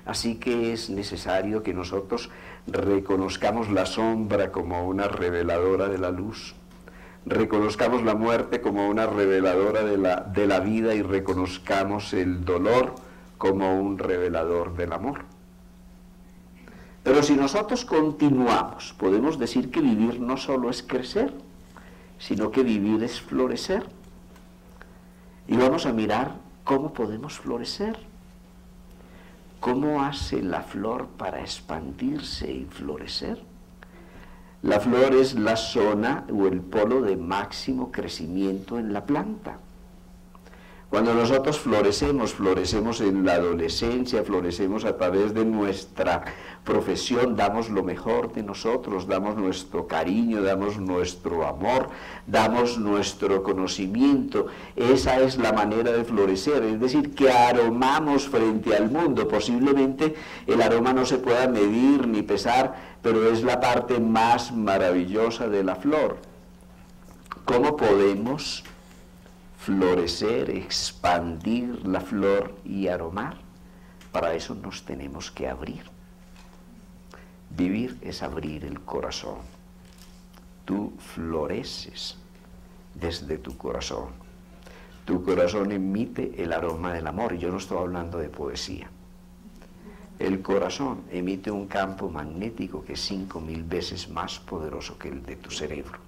Así que es necesario que nosotros reconozcamos la sombra como una reveladora de la luz, reconozcamos la muerte como una reveladora de la vida y reconozcamos el dolor como un revelador del amor. Pero si nosotros continuamos, podemos decir que vivir no solo es crecer, sino que vivir es florecer. Y vamos a mirar cómo podemos florecer. ¿Cómo hace la flor para expandirse y florecer? La flor es la zona o el polo de máximo crecimiento en la planta. Cuando nosotros florecemos en la adolescencia, florecemos a través de nuestra profesión, damos lo mejor de nosotros, damos nuestro cariño, damos nuestro amor, damos nuestro conocimiento. Esa es la manera de florecer, es decir, que aromamos frente al mundo. Posiblemente el aroma no se pueda medir ni pesar, pero es la parte más maravillosa de la flor. ¿Cómo podemos florecer, expandir la flor y aromar? Para eso nos tenemos que abrir. Vivir es abrir el corazón. Tú floreces desde tu corazón. Tu corazón emite el aroma del amor. Y yo no estoy hablando de poesía. El corazón emite un campo magnético que es 5000 veces más poderoso que el de tu cerebro.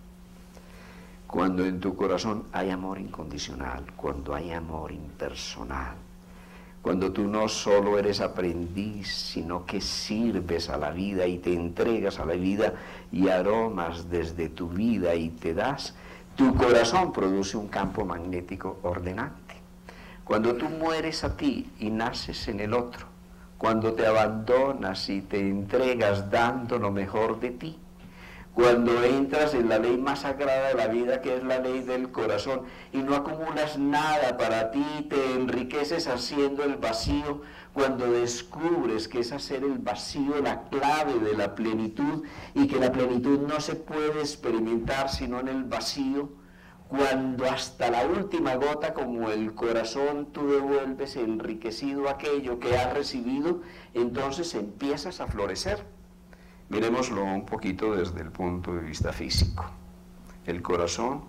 Cuando en tu corazón hay amor incondicional, cuando hay amor impersonal, cuando tú no solo eres aprendiz, sino que sirves a la vida y te entregas a la vida y aromas desde tu vida y te das, tu corazón produce un campo magnético ordenante. Cuando tú mueres a ti y naces en el otro, cuando te abandonas y te entregas dando lo mejor de ti, cuando entras en la ley más sagrada de la vida, que es la ley del corazón, y no acumulas nada para ti, te enriqueces haciendo el vacío, cuando descubres que es hacer el vacío la clave de la plenitud, y que la plenitud no se puede experimentar sino en el vacío, cuando hasta la última gota, como el corazón, tú devuelves enriquecido aquello que has recibido, entonces empiezas a florecer. Miremoslo un poquito desde el punto de vista físico. El corazón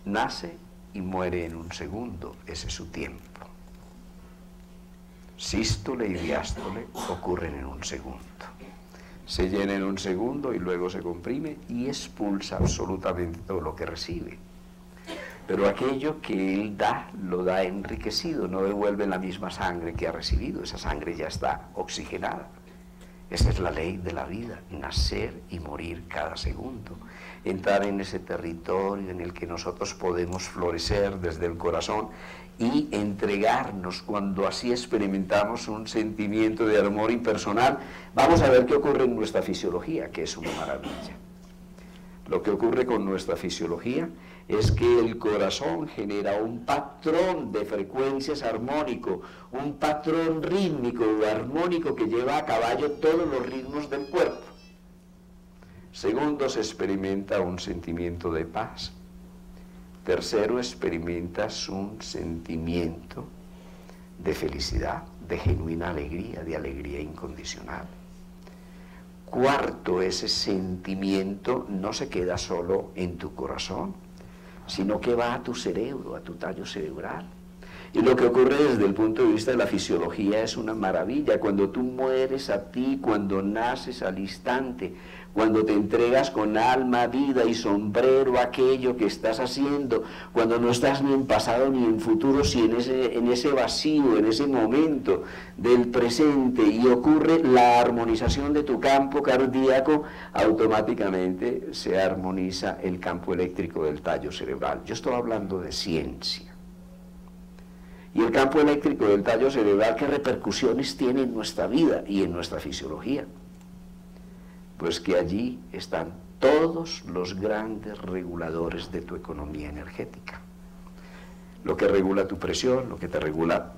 nace y muere en un segundo, ese es su tiempo. Sístole y diástole ocurren en un segundo. Se llena en un segundo y luego se comprime y expulsa absolutamente todo lo que recibe. Pero aquello que él da, lo da enriquecido, no devuelve la misma sangre que ha recibido, esa sangre ya está oxigenada. Esa es la ley de la vida, nacer y morir cada segundo. Entrar en ese territorio en el que nosotros podemos florecer desde el corazón y entregarnos. Cuando así experimentamos un sentimiento de amor impersonal, vamos a ver qué ocurre en nuestra fisiología, que es una maravilla. Lo que ocurre con nuestra fisiología es que el corazón genera un patrón de frecuencias armónico, un patrón rítmico o armónico que lleva a caballo todos los ritmos del cuerpo. Segundo, se experimenta un sentimiento de paz. Tercero, experimentas un sentimiento de felicidad, de genuina alegría, de alegría incondicional. Cuarto, ese sentimiento no se queda solo en tu corazón, sino que va a tu cerebro, a tu tallo cerebral. Y lo que ocurre desde el punto de vista de la fisiología es una maravilla. Cuando tú mueres a ti, cuando naces al instante, cuando te entregas con alma, vida y sombrero a aquello que estás haciendo, cuando no estás ni en pasado ni en futuro, sino en ese vacío, en ese momento del presente, y ocurre la armonización de tu campo cardíaco, automáticamente se armoniza el campo eléctrico del tallo cerebral. Yo estoy hablando de ciencia. Y el campo eléctrico del tallo cerebral, ¿qué repercusiones tiene en nuestra vida y en nuestra fisiología? Pues que allí están todos los grandes reguladores de tu economía energética. Lo que regula tu presión, lo que te regula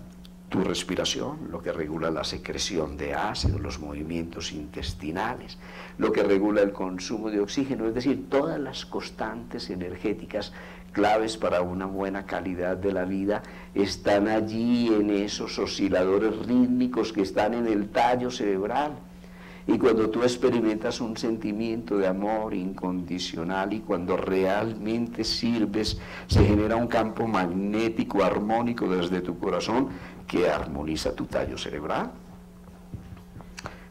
tu respiración, lo que regula la secreción de ácido, los movimientos intestinales, lo que regula el consumo de oxígeno, es decir, todas las constantes energéticas claves para una buena calidad de la vida están allí en esos osciladores rítmicos que están en el tallo cerebral. Y cuando tú experimentas un sentimiento de amor incondicional y cuando realmente sirves, se genera un campo magnético armónico desde tu corazón que armoniza tu tallo cerebral.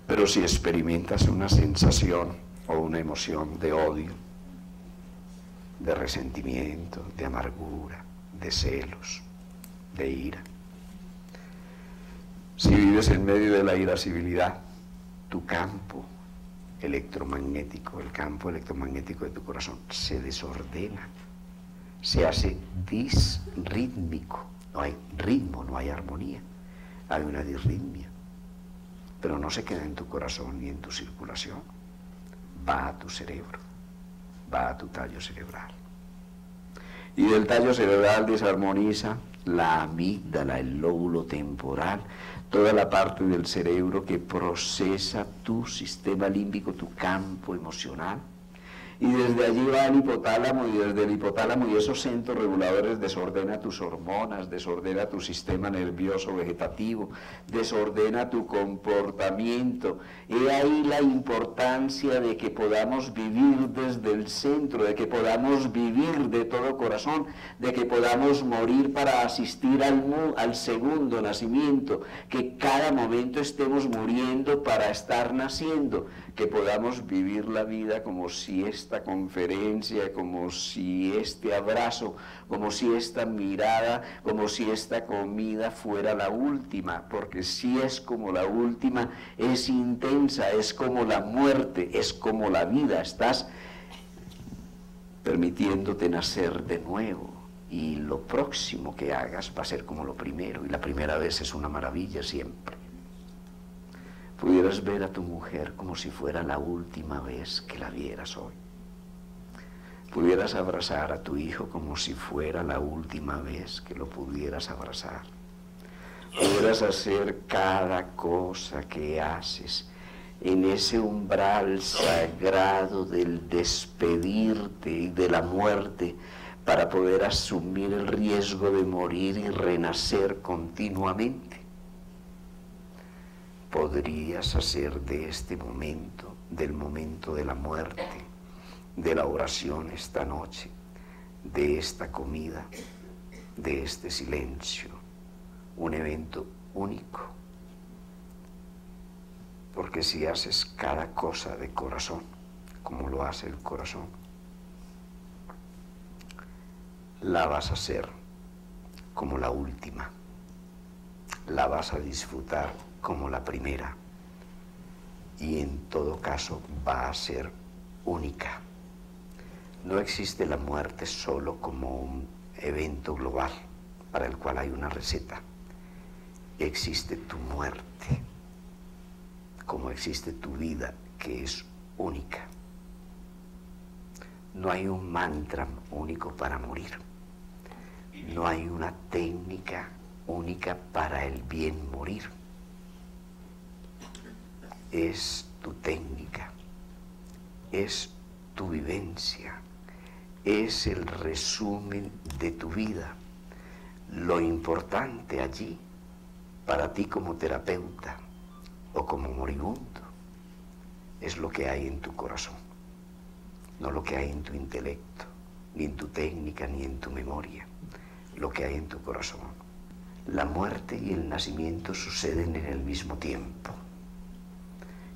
Pero si experimentas una sensación o una emoción de odio, de resentimiento, de amargura, de celos, de ira, si vives en medio de la irascibilidad, tu campo electromagnético, el campo electromagnético de tu corazón se desordena, se hace disrítmico, no hay ritmo, no hay armonía, hay una disritmia, pero no se queda en tu corazón ni en tu circulación, va a tu cerebro, va a tu tallo cerebral. Y del tallo cerebral desarmoniza la amígdala, el lóbulo temporal, toda la parte del cerebro que procesa tu sistema límbico, tu campo emocional. Y desde allí va al hipotálamo, y desde el hipotálamo y esos centros reguladores desordena tus hormonas, desordena tu sistema nervioso vegetativo, desordena tu comportamiento. He ahí la importancia de que podamos vivir desde el centro, de que podamos vivir de todo corazón, de que podamos morir para asistir al segundo nacimiento, que cada momento estemos muriendo para estar naciendo, que podamos vivir la vida como si esta conferencia, como si este abrazo, como si esta mirada, como si esta comida fuera la última, porque si es como la última, es intensa, es como la muerte, es como la vida, estás permitiéndote nacer de nuevo. Y lo próximo que hagas va a ser como lo primero, y la primera vez es una maravilla siempre. Pudieras ver a tu mujer como si fuera la última vez que la vieras hoy. Pudieras abrazar a tu hijo como si fuera la última vez que lo pudieras abrazar. Pudieras hacer cada cosa que haces en ese umbral sagrado del despedirte y de la muerte para poder asumir el riesgo de morir y renacer continuamente. Podrías hacer de este momento, del momento de la muerte, de la oración esta noche, de esta comida, de este silencio, un evento único. Porque si haces cada cosa de corazón, como lo hace el corazón, la vas a hacer como la última, la vas a disfrutar como la primera, y en todo caso va a ser única. No existe la muerte solo como un evento global para el cual hay una receta. Existe tu muerte, como existe tu vida, que es única. No hay un mantra único para morir. No hay una técnica única para el bien morir. Es tu técnica, es tu vivencia, es el resumen de tu vida. Lo importante allí, para ti como terapeuta o como moribundo, es lo que hay en tu corazón, no lo que hay en tu intelecto, ni en tu técnica, ni en tu memoria, lo que hay en tu corazón. La muerte y el nacimiento suceden en el mismo tiempo.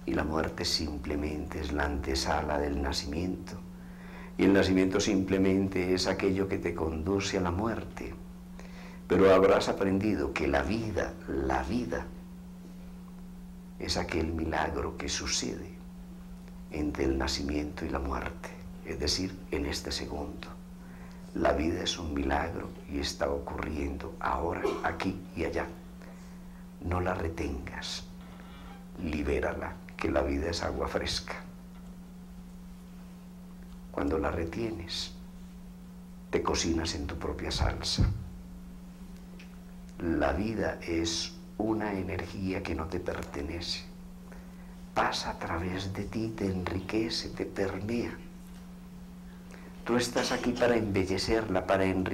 Y la muerte simplemente es la antesala del nacimiento. Y el nacimiento simplemente es aquello que te conduce a la muerte. Pero habrás aprendido que la vida es aquel milagro que sucede entre el nacimiento y la muerte. Es decir, en este segundo. La vida es un milagro y está ocurriendo ahora, aquí y allá. No la retengas, libérala. Que la vida es agua fresca. Cuando la retienes, te cocinas en tu propia salsa. La vida es una energía que no te pertenece. Pasa a través de ti, te enriquece, te permea. Tú estás aquí para embellecerla, para enriquecerla.